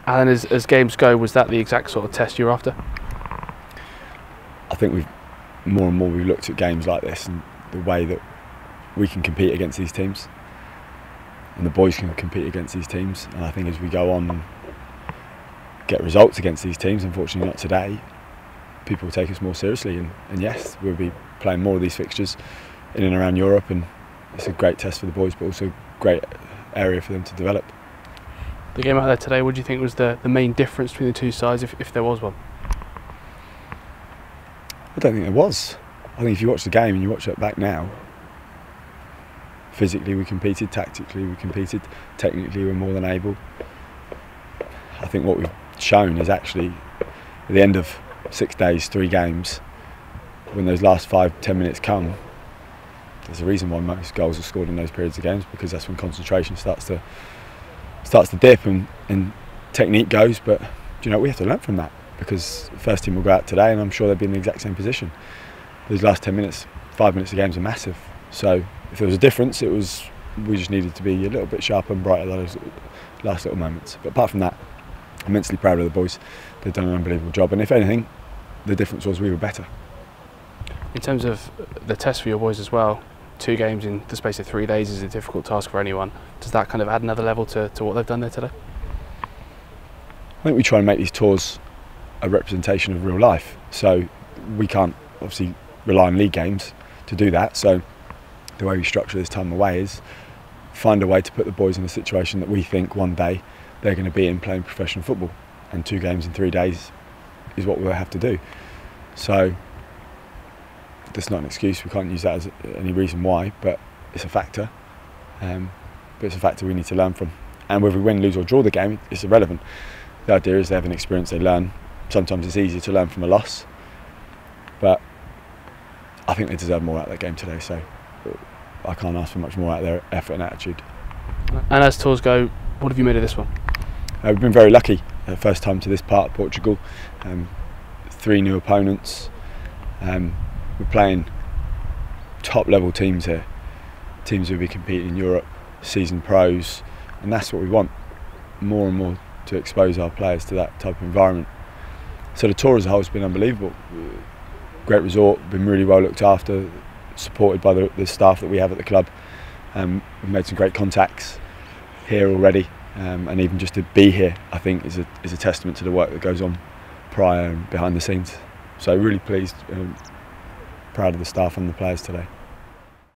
And as games go, was that the exact sort of test you were after? I think we've more and more we've looked at games like this and the way that we can compete against these teams, and the boys can compete against these teams. And I think as we go on and get results against these teams, unfortunately not today, people will take us more seriously. And yes, we'll be playing more of these fixtures in and around Europe, and it's a great test for the boys, but also a great area for them to develop. The game out there today, what do you think was the main difference between the two sides, if there was one? I don't think there was. I think if you watch the game and you watch it back now, physically we competed, tactically we competed, technically we're more than able. I think what we've shown is actually at the end of 6 days, 3 games, when those last 5-10 minutes come, there's a reason why most goals are scored in those periods of games, because that's when concentration starts to dip and technique goes. But we have to learn from that, because the first team will go out today and I'm sure they'll be in the exact same position. Those last 10 minutes, 5 minutes of games are massive. So if there was a difference, it was we just needed to be a little bit sharper and brighter those last little moments. But apart from that, I'm immensely proud of the boys. They've done an unbelievable job, and if anything, the difference was we were better. In terms of the test for your boys as well, 2 games in the space of 3 days is a difficult task for anyone. Does that kind of add another level to what they've done there today? I think we try and make these tours a representation of real life, so we can't obviously rely on league games to do that. So the way we structure this time away is find a way to put the boys in a situation that we think one day they're going to be in playing professional football, and 2 games in 3 days is what we'll have to do. So that's not an excuse, we can't use that as any reason why, but it's a factor. But it's a factor we need to learn from, and whether we win, lose or draw the game, it's irrelevant. The idea is they have an experience, they learn. Sometimes it's easier to learn from a loss, but I think they deserve more out of that game today, so I can't ask for much more out of their effort and attitude. And as tours go, what have you made of this one? We've been very lucky. First time to this part of Portugal, 3 new opponents. We're playing top level teams here, teams who will be competing in Europe, seasoned pros, and that's what we want, more and more, to expose our players to that type of environment. So the tour as a whole has been unbelievable. Great resort, been really well looked after, supported by the staff that we have at the club. We've made some great contacts here already, and even just to be here, I think, is a testament to the work that goes on prior and behind the scenes. So really pleased, proud of the staff and the players today.